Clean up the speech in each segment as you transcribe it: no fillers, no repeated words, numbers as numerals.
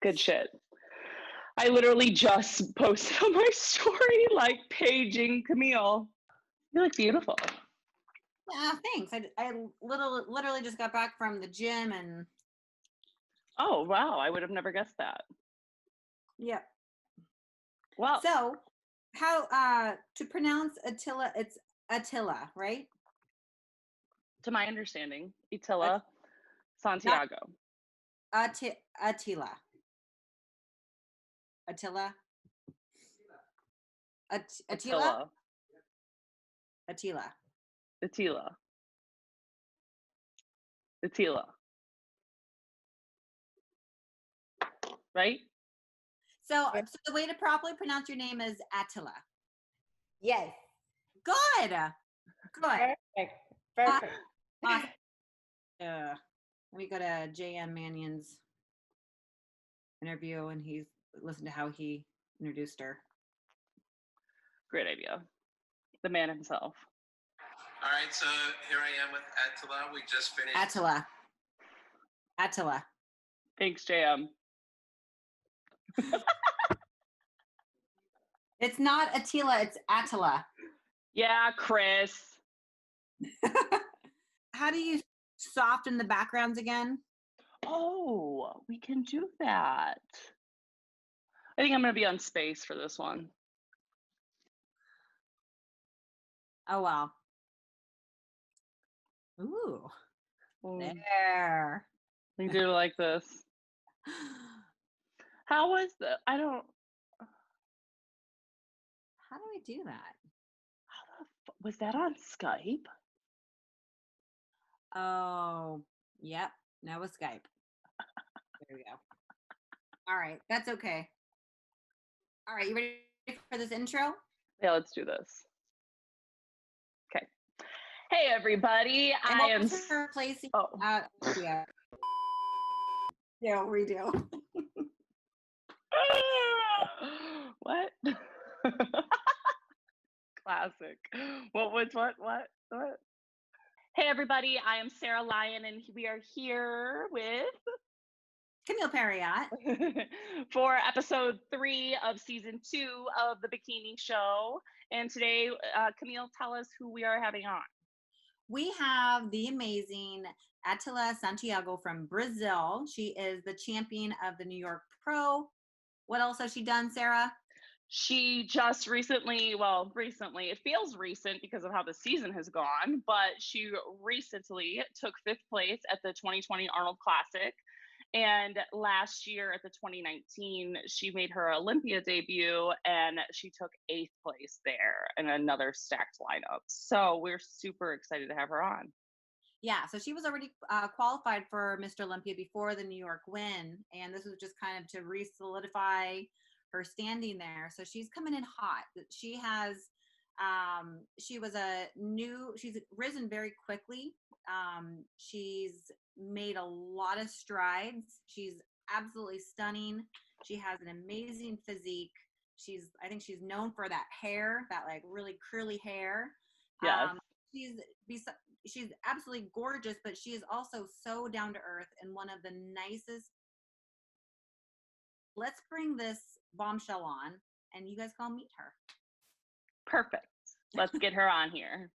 Good shit. I literally just posted on my story, like, paging Camille. You look beautiful. Yeah, thanks. I literally just got back from the gym and. Oh, wow. I would have never guessed that. Yep. Well, So, how to pronounce Etila? It's Etila, right? to my understanding, Etila Santiago. Attila. Attila. Attila. Attila. Etila. Etila. Right? So the way to properly pronounce your name is Attila. Yes. Good. Perfect. Awesome. Let me go to J.M. Mannion's interview and listen to how he introduced her. Great idea. The man himself. All right, so here I am with Etila. We just finished. Attila. Thanks, JM. It's not Attila, it's Attila. Yeah, Chris. How do you soften the backgrounds again? Oh, we can do that. I think I'm going to be on space for this one. Oh, wow. Ooh. Mm. There. We do it like this. How was the? I don't. How do I do that? Was that on Skype? Oh, yep. That was Skype. There we go. All right. That's okay. All right. You ready for this intro? Yeah, let's do this. Okay. Hey, everybody. And I am. replacing. Oh. Yeah. Yeah, redo. What? Classic. What? Hey, everybody. I am Sarah Lyon, and we are here with Camile Periat for episode 3 of season 2 of the Bikini show. And today, Camille, tell us who we are having on. We have the amazing Etila Santiago from Brazil. She is the champion of the New York Pro. What else has she done, Sarah? She just recently, it feels recent because of how the season has gone, but she recently took 5th place at the 2020 Arnold Classic. And last year at the 2019, she made her Olympia debut and she took 8th place there in another stacked lineup. So we're super excited to have her on. Yeah, so she was already qualified for Mr. Olympia before the New York win. And this was just kind of to re-solidify her standing there. So she's coming in hot. She has, she's risen very quickly. She's made a lot of strides. She's absolutely stunning. She has an amazing physique. I think she's known for that hair, that like really curly hair. Yes. She's absolutely gorgeous, but she is also so down to earth and one of the nicest. Let's bring this bombshell on and you guys go meet her. Perfect. Let's get her on here.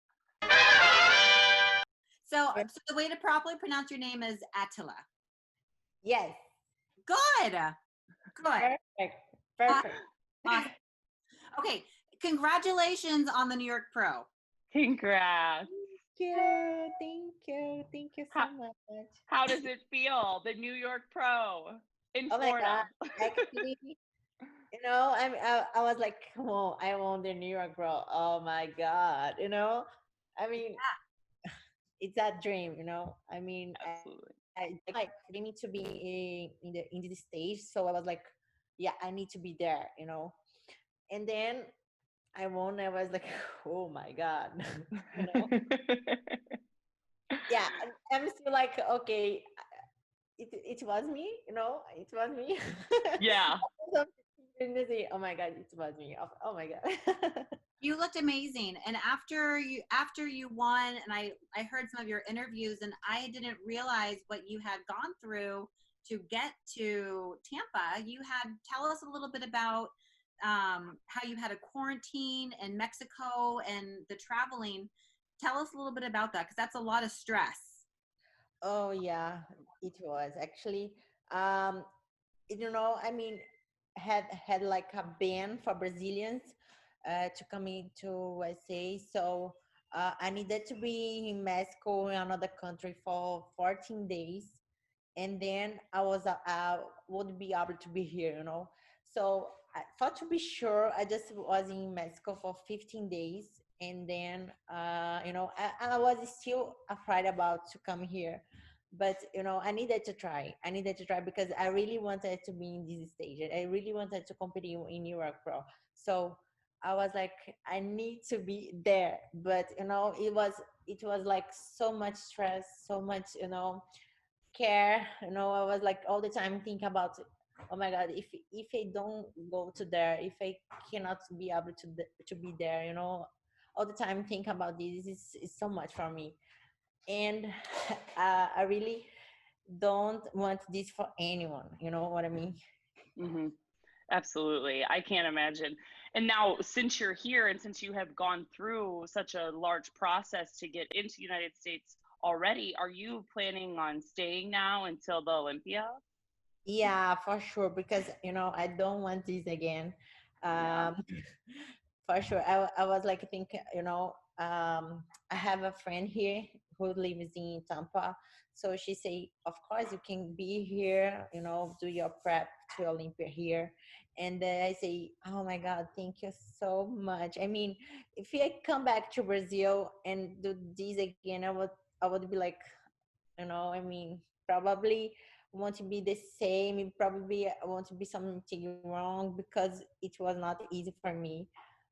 So the way to properly pronounce your name is Attila. Yes. Good. Perfect. Awesome. Okay. Congratulations on the New York Pro. Congrats. Thank you so much. How does it feel? The New York Pro in Florida. My God. Actually, I was like, come on, I won the New York Pro. Oh my God. I mean, it's that dream, I mean, absolutely. I need to be in this stage. So I was like, yeah, I need to be there, and then I won. I was like, oh my God. Yeah, I'm still like, okay, it was me, it was me. Yeah. Oh my God, it was me. Oh my God. You looked amazing. And after you won, and I heard some of your interviews and I didn't realize what you had gone through to get to Tampa, tell us a little bit about how you had a quarantine in Mexico and the traveling. Tell us a little bit about that, because that's a lot of stress. Oh yeah, it was actually. Um, I mean, had like a ban for Brazilians to come into USA. So I needed to be in Mexico, in another country, for 14 days, and then I would be able to be here. So I thought, to be sure, I just was in Mexico for 15 days, and then I was still afraid about to come here, but I needed to try. Because I really wanted to be in this stage. I really wanted to compete in Europe Pro. So I was like, I need to be there. But it was like so much stress, so much care. I was like all the time thinking about, oh my god, if I don't go to there, if I cannot be able to be there, all the time think about this is so much for me. And I really don't want this for anyone. You know what I mean? Hmm. Absolutely. I can't imagine. And now, since you're here and since you have gone through such a large process to get into the United States already, are you planning on staying now until the Olympia? Yeah, for sure. Because I don't want this again. Yeah. Um, for sure. I was like thinking, I have a friend here who lives in Tampa. So she say, of course you can be here, do your prep to Olympia here. And I say, oh my God, thank you so much. I mean, if I come back to Brazil and do this again, I would be like, I mean, probably want to be the same. Probably I want to be something wrong, because it was not easy for me.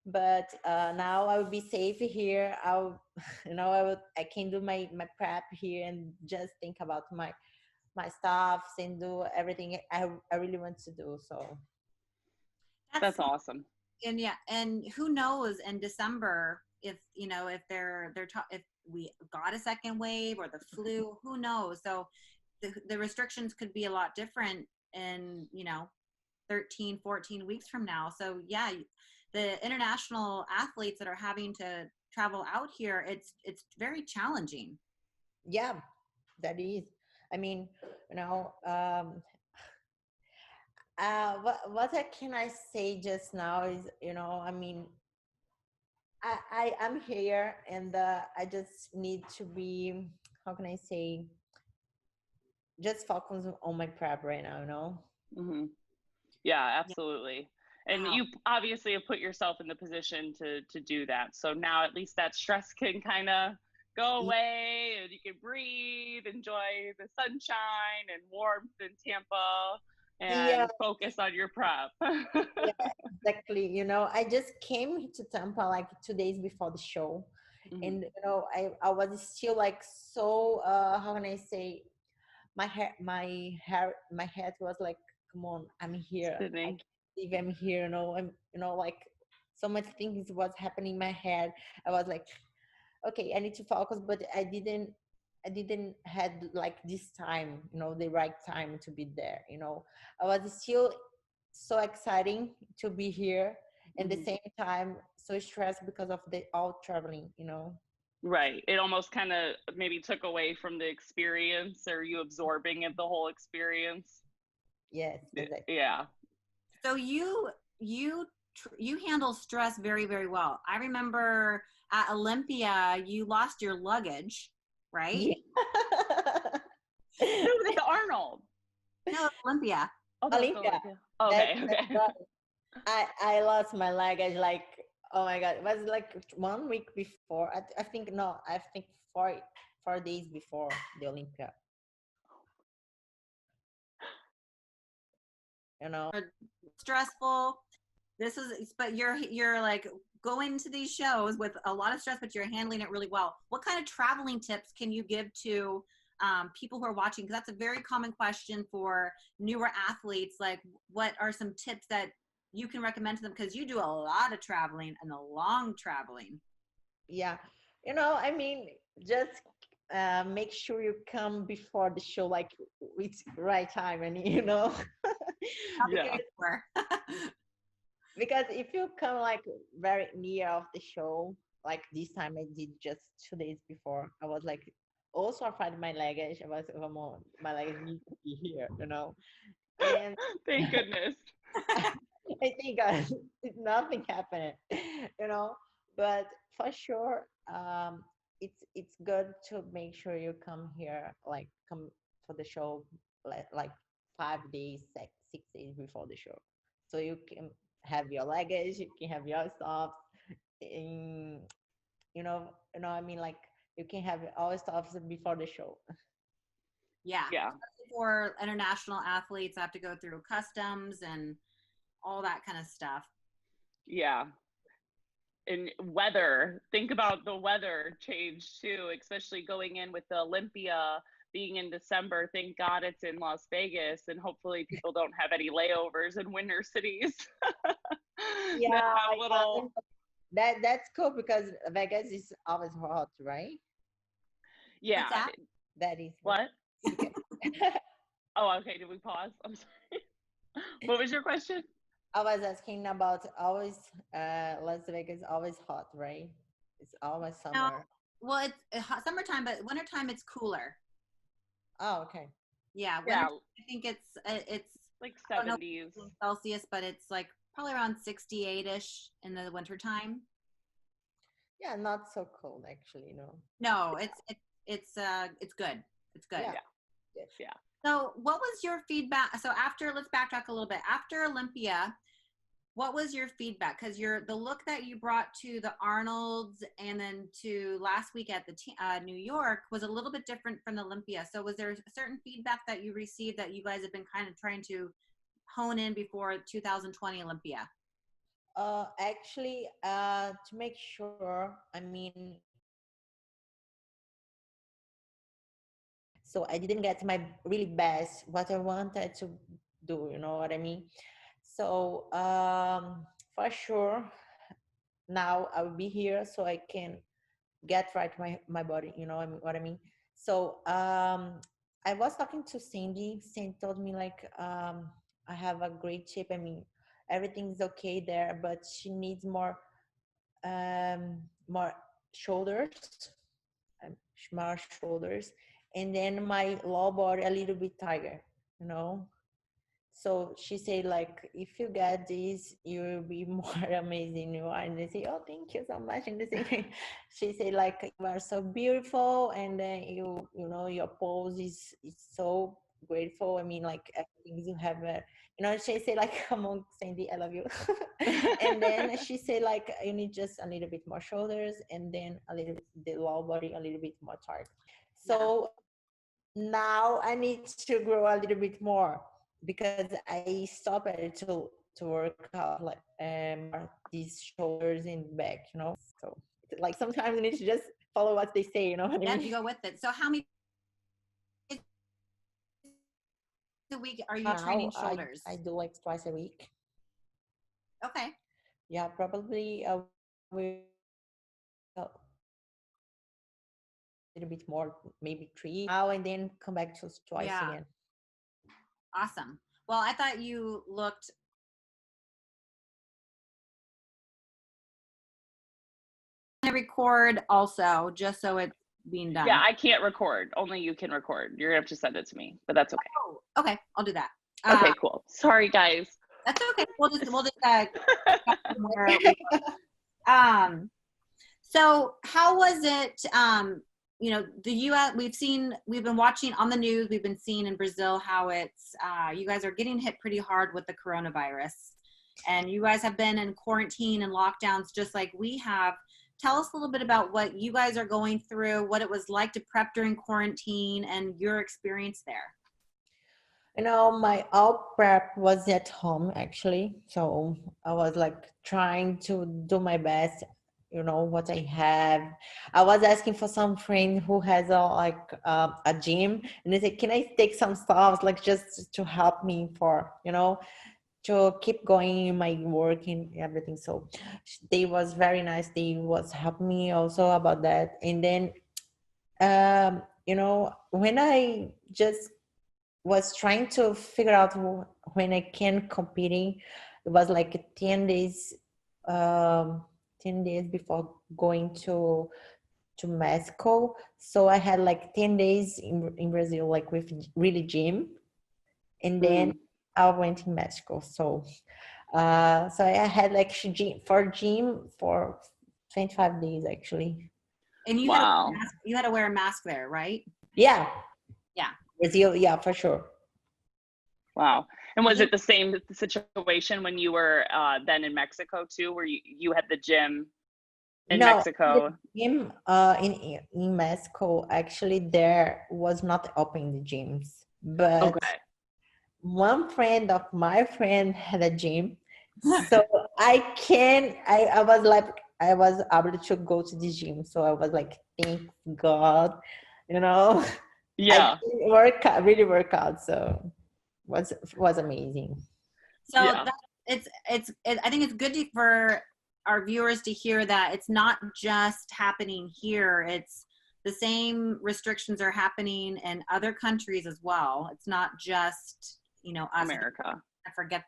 But now I will be safe here. I'll, I can do my prep here and just think about my stuffs and do everything I really want to do. So That's awesome. And yeah, and who knows in December if if we got a second wave or the flu, who knows? So the restrictions could be a lot different in 13, 14 weeks from now. So yeah, the international athletes that are having to travel out here, it's very challenging. yeah, that is. I mean, you know, um, what can I say just now is, I mean, I am here, and I just need to be, how can I say, just focus on my prep right now. Hmm. Yeah, Yeah. absolutely. And Wow. you obviously have put yourself in the position to do that. So now at least that stress can kind of go away and you can breathe, enjoy the sunshine and warmth in Tampa Yeah, and focus on your prep. yeah, exactly. I just came to Tampa like 2 days before the show, Mhm. and I was still like, so how can I say, my head was like, come on, I'm here. I Sydney. can't believe I'm here. I'm like, so much things was happening in my head. I was like, okay, I need to focus, but I didn't had like this time, the right time to be there. I was still so exciting to be here, and the Mhm. same time so stressed because of the all traveling. Right. It almost kind of maybe took away from the experience, or you absorbing it, the whole experience. Yes, exactly. Yeah. So you handle stress very, very well. I remember at Olympia, you lost your luggage, right? Yeah. No, the Arnold. No, Olympia. Oh, that was the Olympia. Olympia. That's Okay, that's okay. right. I lost my luggage, like, oh my god, it was like 1 week before. I think, no, I think 4 days before the Olympia. You know. Stressful. But you're like going to these shows with a lot of stress, but you're handling it really well. What kind of traveling tips can you give to people who are watching? Because that's a very common question for newer athletes. Like, what are some tips that you can recommend to them? Because you do a lot of traveling and a long traveling. Yeah, I mean, just make sure you come before the show, like it's right time, and Yeah. because if you come like very near of the show, like this time I did just 2 days before, I was like also I find my luggage. I was, oh, my luggage needs to be here. And Thank goodness. I think nothing happened, you know. But for sure, it's good to make sure you come here, like come for the show, like 5 days, 6 days before the show, so you can have your luggage, you can have your stuff, and I mean, like you can have all stuff before the show. Yeah. Yeah. For international athletes, have to go through customs and all that kind of stuff. Yeah. And weather, think about the weather change too, especially going in with the Olympia being in December. Thank God it's in Las Vegas, and hopefully people don't have any layovers in winter cities. Yeah, That have little. that's cool because Vegas is always hot, right? Yeah. What's that? That is What? okay. Oh, okay. Did we pause? I'm sorry. What was your question? I was asking about always Las Vegas always hot, right? It's always No, summer. well, it's summertime, but wintertime it's cooler. Oh, okay. Yeah, winter. Yeah, I think it's like I don't know 70s. Celsius, but it's like probably around 68-ish in the wintertime. Yeah, not so cold actually, no. No, it's good. It's good. Yeah. Yeah. Yes. Yeah. So, what was your feedback? So, let's backtrack a little bit. After Olympia, what was your feedback? Because the look that you brought to the Arnold's and then to last week at the New York was a little bit different from the Olympia. So, was there a certain feedback that you received that you guys have been kind of trying to hone in before 2020 Olympia? Actually, to make sure, I mean, so I didn't get my really best what I wanted to do, you know what I mean? So for sure, now I will be here so I can get right my body, you know what I mean? So I was talking to Cindy told me like I have a great shape, I mean everything's okay there, but she needs more shoulders, um, more shoulders, and then my lower body a little bit tighter, you know. So she said, like, if you get this, you will be more amazing. You are. And they say, oh, thank you so much. And they say, she said, like, you are so beautiful, and then your pose is so grateful. I mean, like everything you have, she said, like, come on, Sandy, I love you. And then she said, like, you need just a little bit more shoulders, and then a little bit the lower body, a little bit more tight. So now I need to grow a little bit more because I stopped it to work out like more these shoulders and back, you know. So like sometimes you need to just follow what they say, you know what I Yeah, mean? you go with it. So how many days a week are you training shoulders? I do like twice a week. Okay. Yeah, probably will a little bit more, maybe 3 now, and then come back to twice again. Awesome. Well, I thought you looked record also, just so it's being done. Yeah, I can't record. Only you can record. You're gonna have to send it to me, but that's okay. Oh, okay, I'll do that. Okay, cool. Sorry, guys. That's okay. We'll just so how was it? The U.S. We've been watching on the news. We've been seeing in Brazil how it's you guys are getting hit pretty hard with the coronavirus, and you guys have been in quarantine and lockdowns just like we have. Tell us a little bit about what you guys are going through, what it was like to prep during quarantine, and your experience there. My all prep was at home actually. So I was like trying to do my best, what I have. I was asking for some friend who has a gym, and they said, can I take some stuff like just to help me to keep going in my work and everything. So they was very nice. They was helping me also about that. And then you know, when I just was trying to figure out when I can competing, it was like 10 days, 10 days before going to Mexico. So I had like 10 days in Brazil, like with really gym. And then I went in Mexico. So, so I had like gym for 25 days actually. And you Wow. had to wear a mask there, right? Yeah. Yeah. Brazil, yeah, for sure. Wow. And was it the same situation when you were then in Mexico too, where you had the gym in Mexico? The gym in Mexico, actually there was not open the gyms, but Okay. one friend of my friend had a gym. So I was like, I was able to go to the gym. So I was like, thank God, you know. Yeah. I really work out. So was amazing. So Yeah. I think it's good for our viewers to hear that it's not just happening here. It's the same restrictions are happening in other countries as well. It's not just, you know, us. America. I forget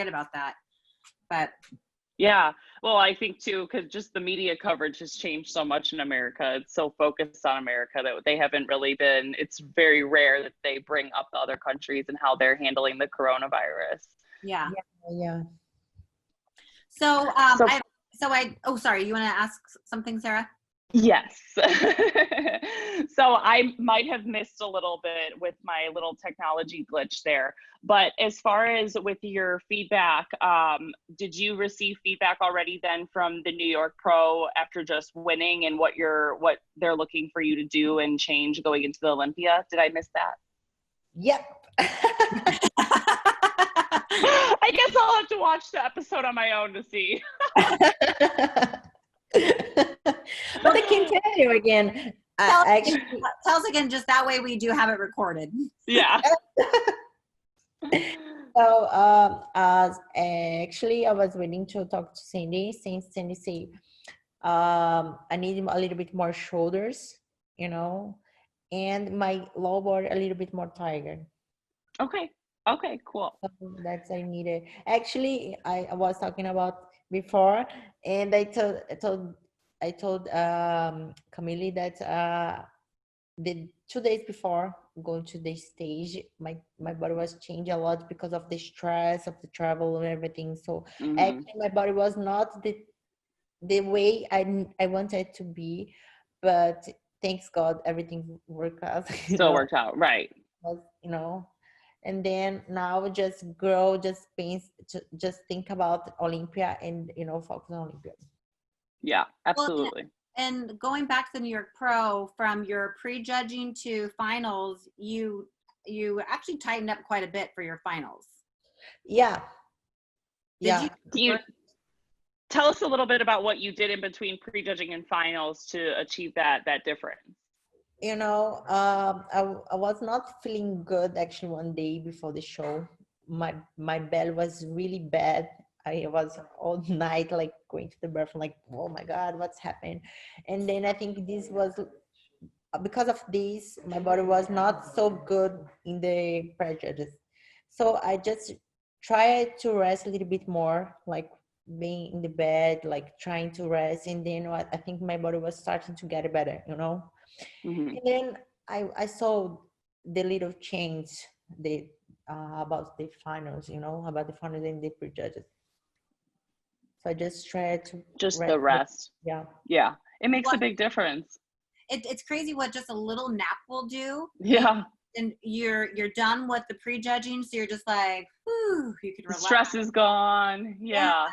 about that. But yeah, well, I think too, because just the media coverage has changed so much in America. It's so focused on America that they haven't really been, it's very rare that they bring up the other countries and how they're handling the coronavirus. Yeah. So sorry, you want to ask something, Sarah? Yes. So I might have missed a little bit with my little technology glitch there, but as far as with your feedback, did you receive feedback already then from the New York Pro after just winning, and what they're looking for you to do and change going into the Olympia? Did I miss that? Yep. I guess I'll have to watch the episode on my own to see. But I can tell you again. Tell us again, just that way we do have it recorded. Yeah. So actually I was waiting to talk to Cindy, since Cindy said I need a little bit more shoulders, you know, and my lower body a little bid more tired. Okay, cool. So that's I needed. Actually, I was talking about before, and I told Camille that the 2 days before going to the stage, my body was changing a lot because of the stress of the travel and everything. So actually, my body was not the way I wanted it to be, but thanks God, everything worked out. Still worked out, right? You know. And then now just grow, just think about Olympia and, you know, focus on Olympia. Yeah, absolutely. Well, and going back to the New York Pro, from your prejudging to finals, you actually tightened up quite a bit for your finals. Yeah. Can you tell us a little bit about what you did in between prejudging and finals to achieve that difference? You know, I was not feeling good actually one day before the show. My belly was really bad. I was all night like going to the bathroom, like, oh my God, what's happened? And then I think this was because of this, my body was not so good in the prejudice. So I just tried to rest a little bit more, like being in the bed, like trying to rest. And then I think my body was starting to get better, you know? And then I saw the little change about the finals, you know, about the finals and the prejudges. So I just tried to the rest. Yeah, it makes a big difference. It's crazy what just a little nap will do. Yeah. And you're done with the prejudging, so you're just like, whew, you can relax. The stress is gone. Yeah.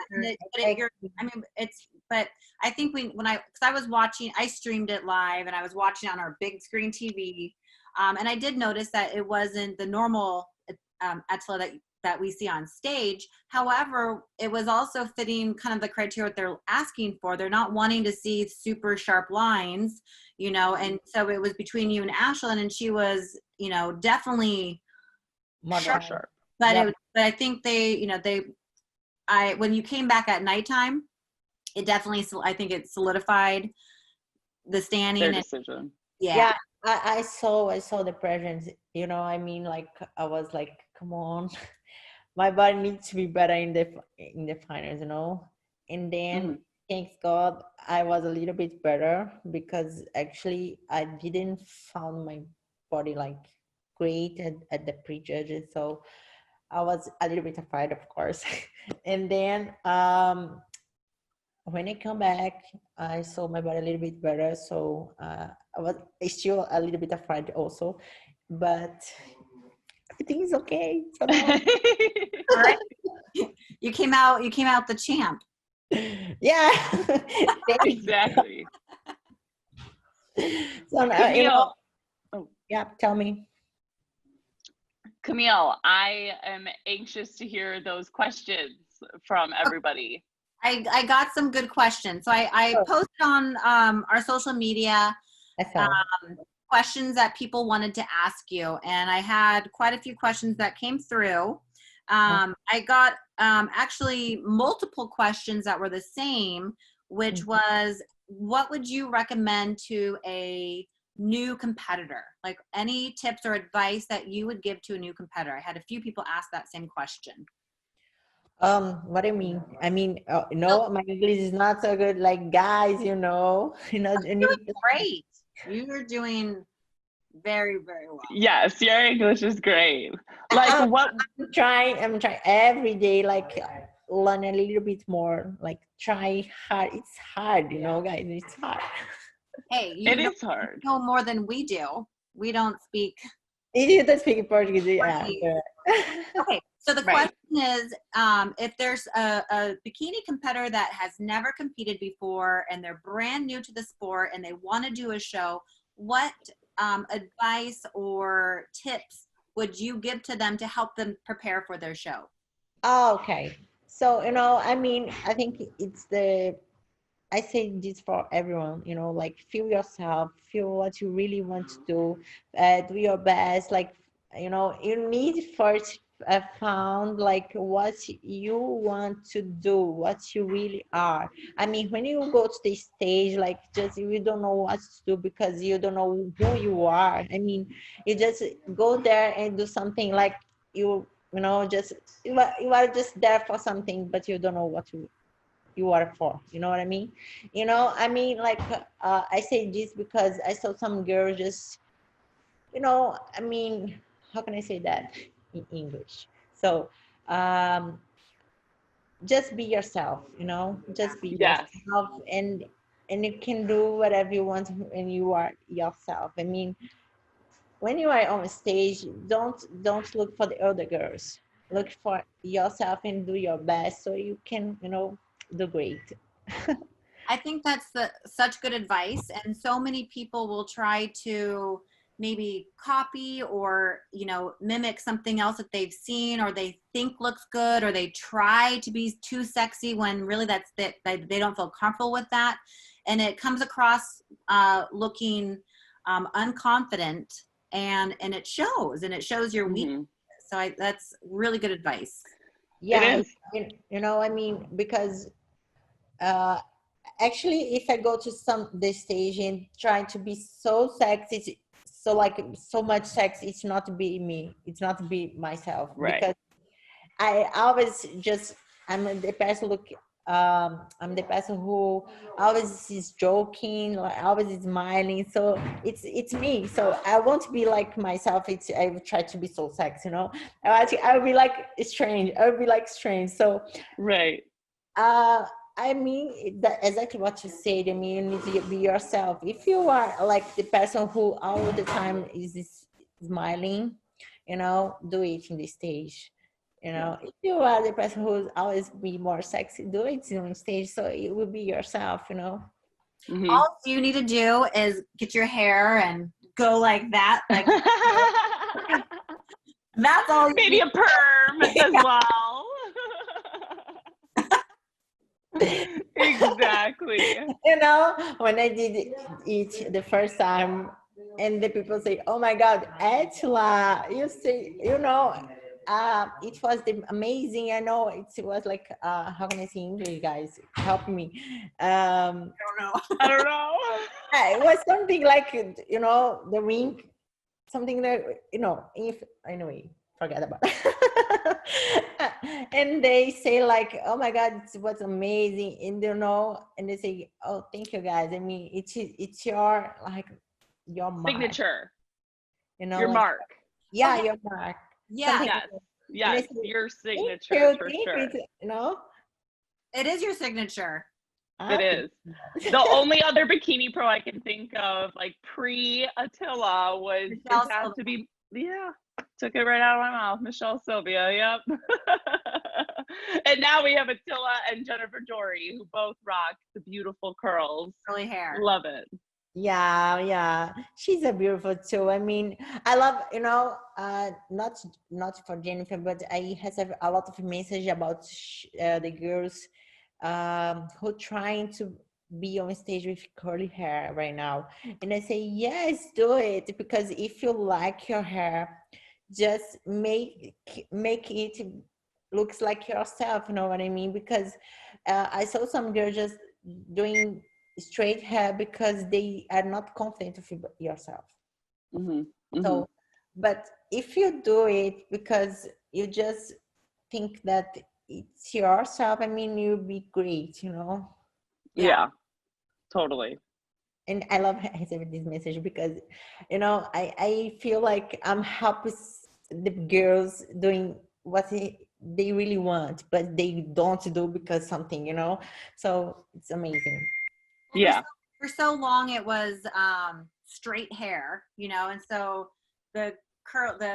But I think because I was watching, I streamed it live and I was watching on our big screen TV, and I did notice that it wasn't the normal Etila that we see on stage. However, it was also fitting kind of the criteria what they're asking for. They're not wanting to see super sharp lines, you know, and so it was between you and Ashlyn, and she was, you know, definitely sharp. But but I think when you came back at nighttime, it definitely, I think it solidified the standing. Their decision. Yeah, I saw the presence, you know, I mean, like, I was like, come on, my body needs to be better in the finals, you know. And then, thanks God, I was a little bit better because actually I didn't found my body like great at the prejudges, so I was a little bit afraid, of course. And then when I come back, I saw my body a little bit better. So I was still a little bit afraid also, but everything is okay. So now, All right. You came out the champ. yeah, Exactly. so now, you Camille, know, yeah, tell me. Camille, I am anxious to hear those questions from everybody. I got some good questions. So I Oh. posted on our social media I saw. questions that people wanted to ask you, and I had quite a few questions that came through. I got actually multiple questions that were the same, which was, what would you recommend to a new competitor? Like, any tips or advice that you would give to a new competitor? I had a few people ask that same question. What do you mean? I mean, no, my English is not so good. Like, guys, you know, you need Great. You're doing very, very well. Yes, your English is great. Like, what? I'm trying every day, like, learn a little bit more, like, try hard. It's hard, you know, guys, it's hard. Hey, It is hard. know more than we do. We don't speak. You don't speak Portuguese, yeah. Okay, so the Right. question is, if there's a bikini competitor that has never competed before and they're brand new to the sport and they want to do a show, what advice or tips would you give to them to help them prepare for their show? Oh, okay. So, you know, I mean, I think I say this for everyone, you know, like, feel yourself, feel what you really want to do your best. Like, you know, you need first found like what you want to do, what you really are. I mean, when you go to the stage, like, just you don't know what to do because you don't know who you are. I mean, you just go there and do something like you know, just you are just there for something, but you don't know what you are for, you know what I mean? You know, I mean, like, I say this because I saw some girls just, you know, I mean, how can I say that in English? So just be yourself, you know, just be Yes. yourself, and you can do whatever you want when you are yourself. I mean, when you are on stage, don't look for the other girls, look for yourself and do your best so you can, you know, do great. I think that's such good advice, and so many people will try to maybe copy or, you know, mimic something else that they've seen or they think looks good, or they try to be too sexy when really that's that they don't feel comfortable with that, and it comes across looking unconfident, and it shows your weakness. So that's really good advice. Yeah, It is. you know, I mean, because actually, if I go to the stage and try to be so sexy, so like so much sex, it's not to be me, it's not to be myself, Right. because I always just I'm the person I'm the person who always is joking, like always is smiling. So it's me. So I won't be like myself. I will try to be so sexy, you know. I will be like strange. I will be like strange. So Right. I mean, that exactly what you said. I mean, you need to be yourself. If you are like the person who all the time is smiling, you know, do it in the stage. You know, if you are the person who's always be more sexy, do it on stage. So it will be yourself, you know. All you need to do is get your hair and go like that. Like, that's all you Maybe need. a perm as well. Exactly. You know, when I did it the first time, and the people say, "Oh my God, Etila, you say, you know, it was amazing." I know it was like, how can I say English, guys? Help me. I don't know. I don't know. It was something like, the ring, something that, if anyway, forget about it. And they say like, oh my God, it was amazing. And and they say, oh, thank you guys. I mean, it's your, like, your mark, Signature. your like, mark. Yeah, okay. your mark. Yeah. Yes, say, your signature for sure. It is your signature. It is. The only other bikini pro I can think of, like pre-Etila, was Michelle it has Sylvia. to be, took it right out of my mouth. Michelle Sylvia, yep. And now we have Etila and Jennifer Jory, who both rock the beautiful curls. Curly hair. Love it. Yeah, she's a beautiful too. I mean, I love, not for Jennifer, but I have a lot of message about the girls who trying to be on stage with curly hair right now. And I say, yes, do it, because if you like your hair, just make it looks like yourself, you know what I mean? Because I saw some girls just doing straight hair because they are not confident with yourself. So, but if you do it because you just think that it's yourself, I mean, you'll be great, Yeah, totally. And I love having this message because, I feel like I'm helping the girls doing what they really want, but they don't do because something, so it's amazing. Yeah. For so long it was straight hair, and so the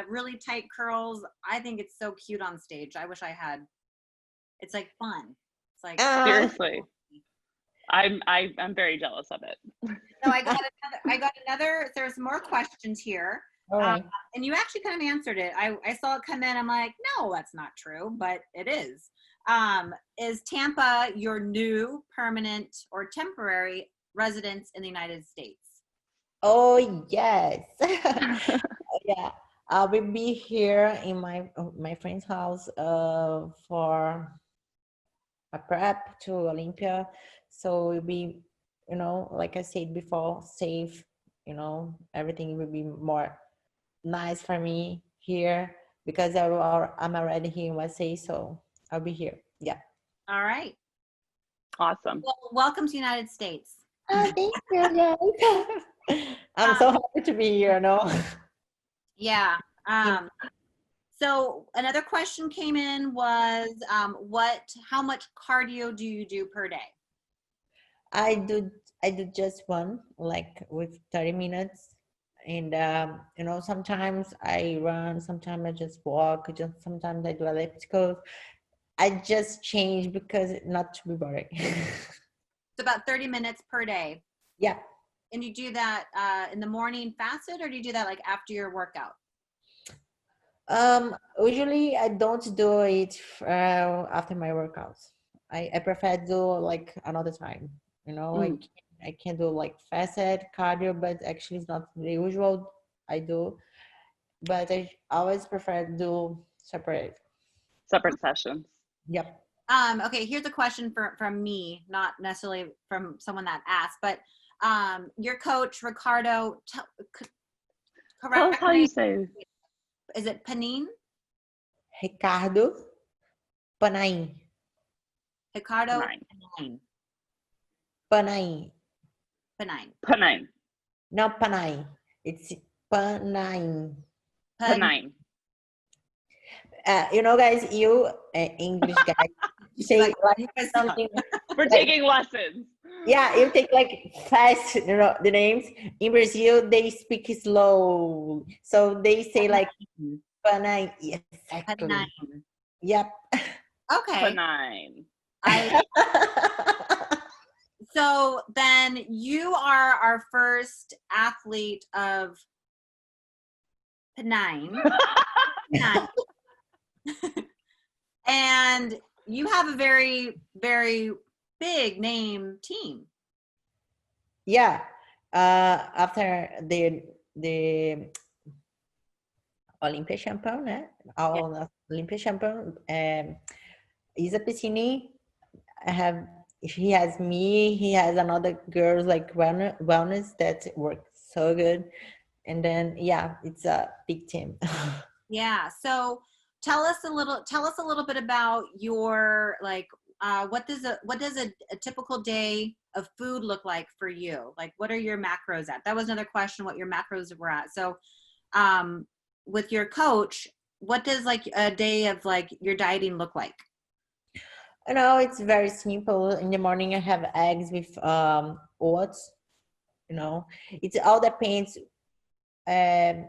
really tight curls, I think it's so cute on stage. I wish I had. It's like fun. It's like seriously. I'm very jealous of it. So I got another. There's more questions here. All right. And you actually kind of answered it. I saw it come in. I'm like, no, that's not true, but it is. Is Tampa your new permanent or temporary residence in the United States? Oh, yes. Yeah. I will be here in my friend's house for a prep to Olympia. So it'll be, like I said before, safe, everything will be more nice for me here because I'm already here in USA, so I'll be here. Yeah. All right. Awesome. Well, welcome to the United States. Oh, thank you, guys. I'm so happy to be here, Yeah. So another question came in was, how much cardio do you do per day? I do just one, like with 30 minutes. And, sometimes I run, sometimes I just walk, sometimes I do ellipticals. I just change because not to be boring. It's about 30 minutes per day. Yeah. And you do that in the morning fasted, or do you do that like after your workout? Usually I don't do it after my workouts. I prefer to do like another time. I can do like fasted cardio, but actually it's not the usual I do. But I always prefer to do separate sessions. Yep. Okay, here's a question from me, not necessarily from someone that asked, but your coach Ricardo. Tell us how you say. Is it Panin? Ricardo Panain. Ricardo Panain. Panain. No, Panain. It's Panain. Panain. Guys, you English guys, you say like something. We're taking lessons. Yeah, you take like fast, the names. In Brazil, they speak slow, so they say like Panain. Exactly. Panain. Yep. Okay. Panain. So then you are our first athlete of Panain. And you have a very, very big name team. Yeah. After the Olympia champion, our Olympia champion, Isa Piscini, I have if he has me, he has another girls like wellness that works so good. And then yeah, it's a big team. Yeah. So tell us a little bit about your like what does a typical day of food look like for you? Like what are your macros at? That was another question, what your macros were at. So with your coach, what does like a day of like your dieting look like? You know, it's very simple. In the morning I have eggs with oats, you know. It all depends um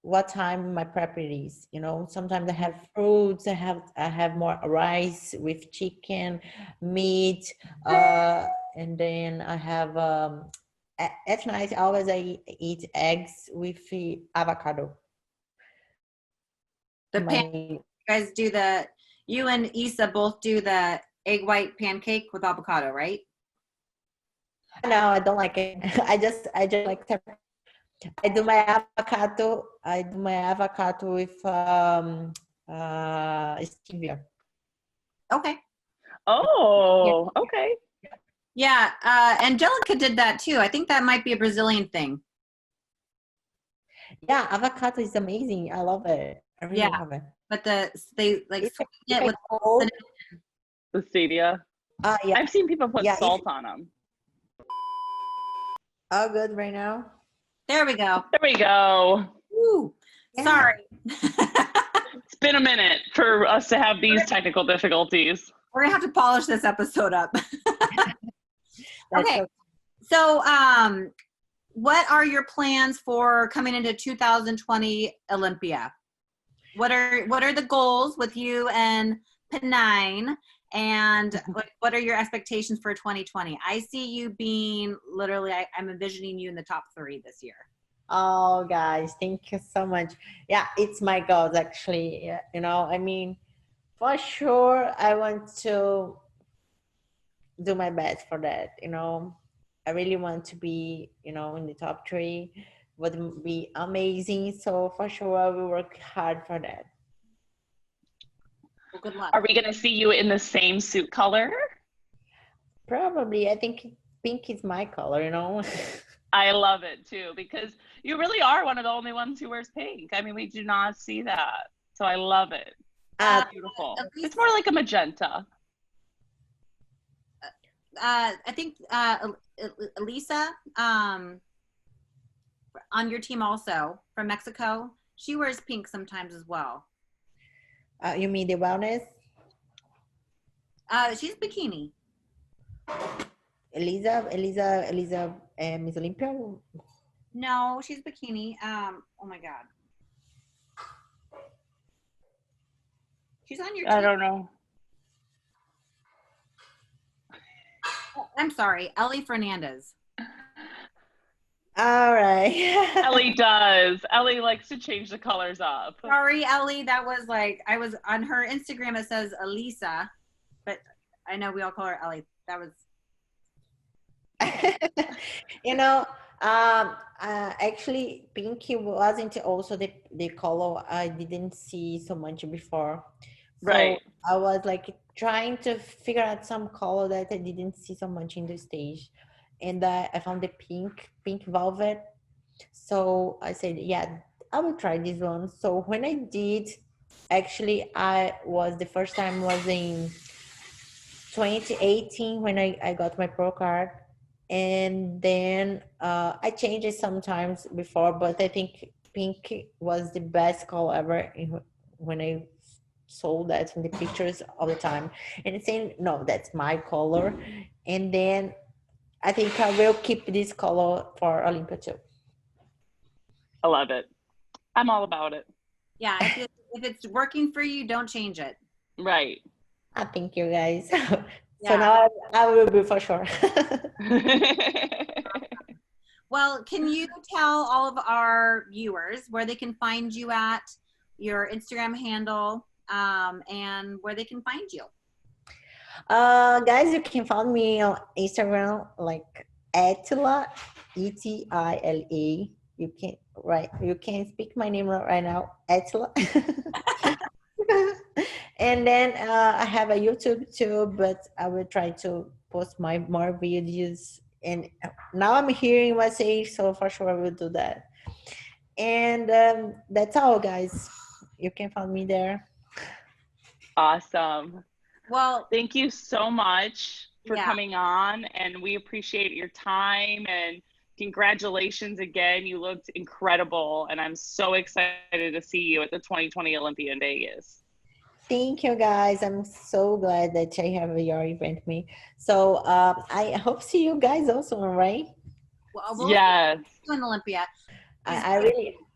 what time my prep is, you know. Sometimes I have fruits, I have more rice with chicken, meat, and then I have at night always I eat eggs with avocado. The My you guys do the, you and Issa both do the egg white pancake with avocado, right? no, I don't like it. I just like I do my avocado. I do my avocado with stevia. Okay. Oh, okay. Yeah, Angelica did that too. I think that might be a Brazilian thing. Yeah, avocado is amazing. I love it. I really love it. But they like It's sweeten it with cold. The stevia. Yeah. I've seen people put Yeah, salt on them. All good right now. There we go. There we go. Woo. Yeah. Sorry. It's been a minute for us to have these technical difficulties. We're gonna have to polish this episode up. Okay. Okay. So what are your plans for coming into 2020 Olympia? What are the goals with you and Penine? And what are your expectations for 2020? I see you being literally, I'm envisioning you in the top 3 this year. Oh, guys, thank you so much. Yeah, it's my goals actually. Yeah, you know, I mean, for sure, I want to do my best for that. You know, I really want to be, you know, in the top 3. Would be amazing. So for sure, I will work hard for that. Well, good luck. Are we going to see you in the same suit color? Probably. I think pink is my color, you know. I love it too, because you really are one of the only ones who wears pink. I mean, we do not see that. So I love it. It's beautiful. It's more like a magenta. I think Elisa on your team also from Mexico, she wears pink sometimes as well. You mean the wellness? She's bikini. Elisa, Miss Olympia? No, she's bikini. Oh my God. She's on your team. I don't know. I'm sorry, Ellie Fernandez. All right. Ellie does. Ellie likes to change the colors up. Sorry, Ellie. That was like, I was on her Instagram, it says Elisa, but I know we all call her Ellie. That was. You know, actually, pinky wasn't also the color I didn't see so much before. So Right. I was like trying to figure out some color that I didn't see so much in the stage. And I found the pink velvet. So I said, yeah, I will try this one. So when I did, actually, the first time was in 2018 when I got my pro card. And then I changed it sometimes before, but I think pink was the best color ever when I saw that in the pictures all the time. And it's saying, no, that's my color. And then I think I will keep this color for Olympia too. I love it. I'm all about it. Yeah, if it's working for you, don't change it. Right. Thank you, guys. So Yeah. now I will be for sure. Well, can you tell all of our viewers where they can find you at, your Instagram handle, and where they can find you? Guys, you can find me on Instagram like Etila, Etila. You can speak my name right now, Etila. And then I have a YouTube too, but I will try to post my more videos. And now I'm hearing what's age, so for sure I will do that. And that's all, guys. You can find me there. Awesome. Well, Thank you so much for yeah. coming on, and we appreciate your time, and congratulations again. You looked incredible, and I'm so excited to see you at the 2020 Olympia in Vegas. Thank you, guys. I'm so glad that I have your event with me. So I hope see you guys also, right? Well, we'll Yes. see you in Olympia.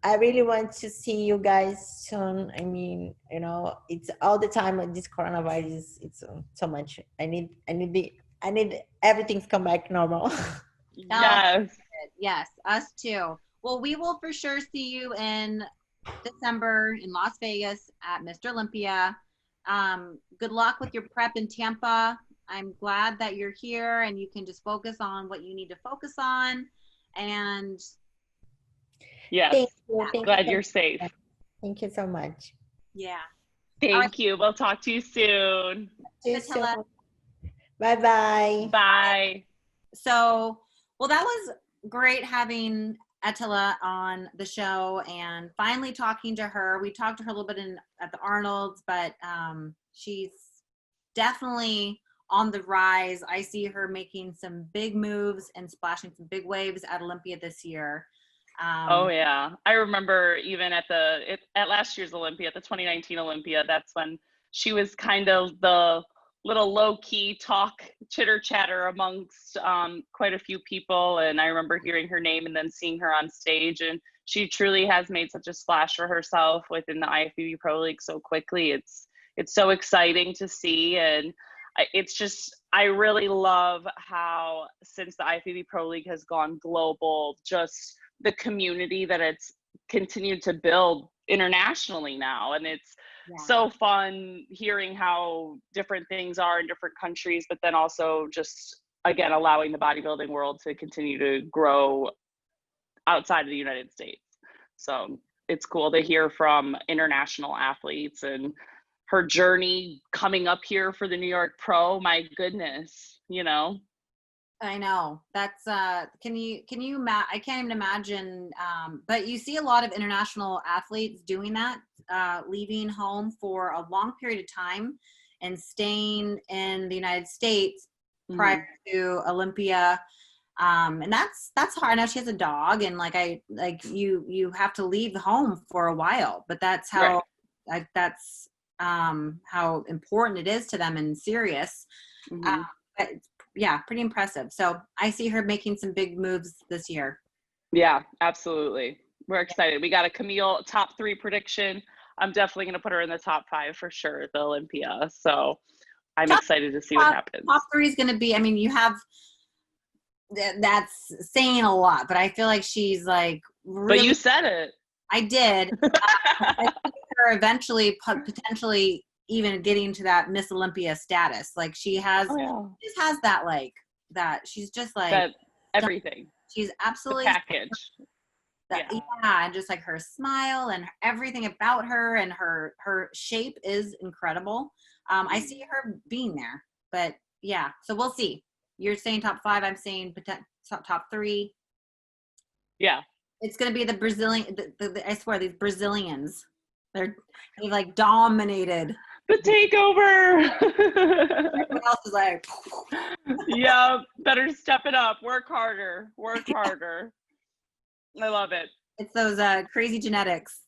I really want to see you guys soon. I mean, you know, it's all the time with this coronavirus. It's so much. I need everything to come back normal. Yes. Yes, us too. Well, we will for sure see you in December in Las Vegas at Mr. Olympia. Good luck with your prep in Tampa. I'm glad that you're here and you can just focus on what you need to focus on. And Yes. Thank you. Thank Glad you. you're safe. Thank you so much. yeah. Thank you. We'll talk to you soon. Etila. Bye-bye. Bye. So, well, that was great having Etila on the show and finally talking to her. We talked to her a little bit at the Arnold's, but she's definitely on the rise. I see her making some big moves and splashing some big waves at Olympia this year. Oh yeah, I remember even at last year's Olympia, at the 2019 Olympia, that's when she was kind of the little low-key talk chitter chatter amongst quite a few people, and I remember hearing her name and then seeing her on stage, and she truly has made such a splash for herself within the IFBB Pro League so quickly. It's so exciting to see, and it's just, I really love how since the IFBB Pro League has gone global, just the community that it's continued to build internationally now. And it's so fun hearing how different things are in different countries, but then also just, again, allowing the bodybuilding world to continue to grow outside of the United States. So it's cool to hear from international athletes and her journey coming up here for the New York Pro. My goodness, you know. I know that's I can't even imagine, but you see a lot of international athletes doing that, leaving home for a long period of time and staying in the United States prior to Olympia. And that's hard. Now she has a dog and you have to leave home for a while, but that's how how important it is to them and serious. But yeah, pretty impressive. So I see her making some big moves this year. Yeah, absolutely. We're excited. We got a Camile top 3 prediction. I'm definitely going to put her in the top 5 for sure at the Olympia. So I'm excited to see what happens. Top 3 is going to be, I mean, you have, that's saying a lot, but I feel like she's like really. But you said it. I did. I see her eventually potentially even getting to that Miss Olympia status. Like she has, just has that, like that. She's just like that everything. She's absolutely the package. And just like her smile and everything about her and her shape is incredible. I see her being there, but yeah. So we'll see. You're saying top 5. I'm saying top 3. Yeah. It's gonna be the Brazilian. I swear, these Brazilians, they've like dominated. The takeover. Everyone else is like, yeah, better step it up. Work harder. I love it. It's those crazy genetics.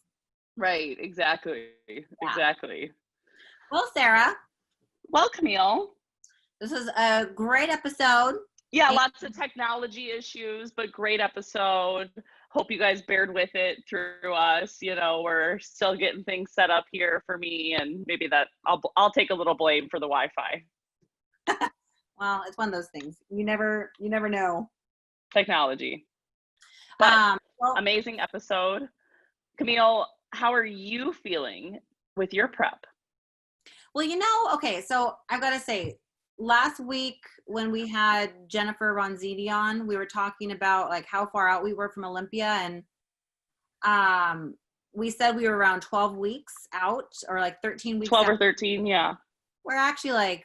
Right. Exactly. Yeah. Exactly. Well, Sarah. Well, Camille. This is a great episode. Yeah, lots of technology issues, but great episode. Hope you guys bared with it through us. You know, we're still getting things set up here for me, and maybe that I'll take a little blame for the Wi-Fi. Well, it's one of those things. You never know. Technology. But amazing episode. Camille, how are you feeling with your prep? Well, okay, so I've got to say, last week when we had Jennifer Ronziti on, we were talking about like how far out we were from Olympia, and we said we were around 12 weeks out, or like 13 weeks 12 out. or 13, yeah. We're actually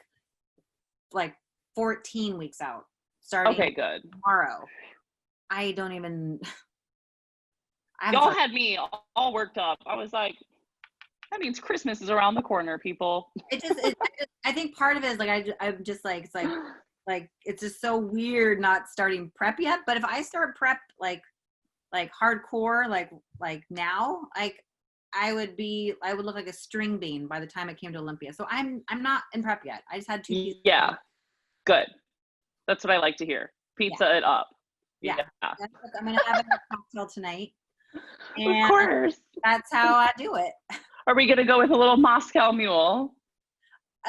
like 14 weeks out, starting Okay, good. tomorrow. I don't even. Y'all had me all worked up. I was like, that means Christmas is around the corner, people. I think part of it is like I'm just like it's like it's just so weird not starting prep yet. But if I start prep like hardcore like now, like I would look like a string bean by the time it came to Olympia. So I'm not in prep yet. I just had 2 pieces. Yeah, good. That's what I like to hear. Pizza it up. Yeah. I'm gonna have a cocktail tonight. And of course. That's how I do it. Are we gonna go with a little Moscow Mule?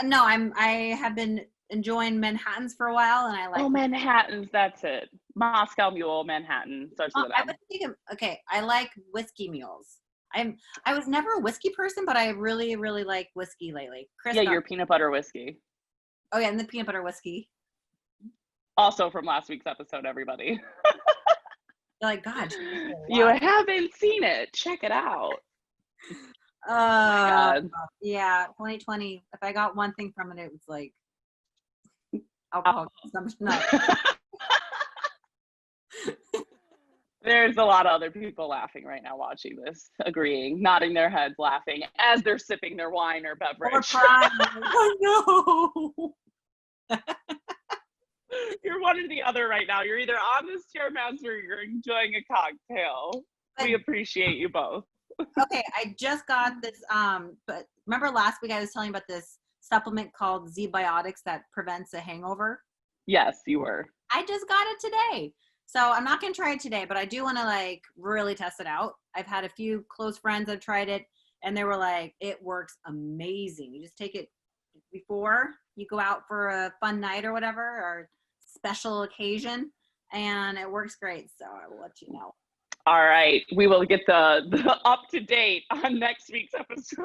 No, I have been enjoying Manhattans for a while, and I like. Oh, Manhattans, that's it. Moscow Mule, Manhattan. Starts with an M. Okay, I like whiskey mules. I was never a whiskey person, but I really, really like whiskey lately. Chris your peanut butter whiskey. Oh yeah, and the peanut butter whiskey. Also from last week's episode, everybody. You're like, God. You haven't seen it. Check it out. Oh my God. Yeah, 2020. If I got one thing from it, it was like alcohol consumption. There's a lot of other people laughing right now watching this, agreeing, nodding their heads, laughing as they're sipping their wine or beverage. Or crying. Oh no. You're one or the other right now. You're either on the Stairmaster or you're enjoying a cocktail. We appreciate you both. Okay, I just got this, but remember last week I was telling you about this supplement called Z-Biotics that prevents a hangover? Yes, you were. I just got it today. So I'm not going to try it today, but I do want to like really test it out. I've had a few close friends that tried it and they were like, it works amazing. You just take it before you go out for a fun night or whatever, or special occasion, and it works great. So I will let you know. All right. We will get the up to date on next week's episode.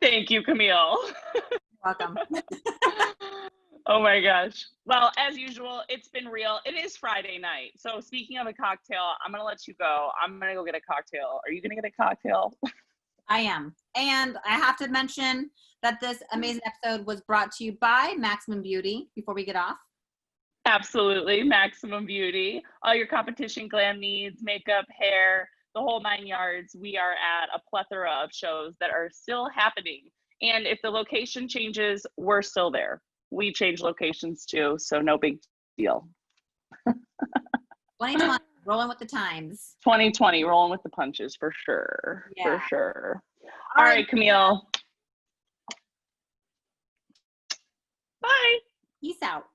Thank you, Camille. You're welcome. Oh my gosh. Well, as usual, it's been real. It is Friday night. So speaking of a cocktail, I'm going to let you go. I'm going to go get a cocktail. Are you going to get a cocktail? I am. And I have to mention that this amazing episode was brought to you by Maximum Beauty before we get off. Absolutely. Maximum Beauty. All your competition glam needs, makeup, hair, the whole 9 yards. We are at a plethora of shows that are still happening. And if the location changes, we're still there. We change locations too, so no big deal. 2020, rolling with the times. 2020, rolling with the punches for sure. Yeah. For sure. All right, Camille. Bye. Peace out.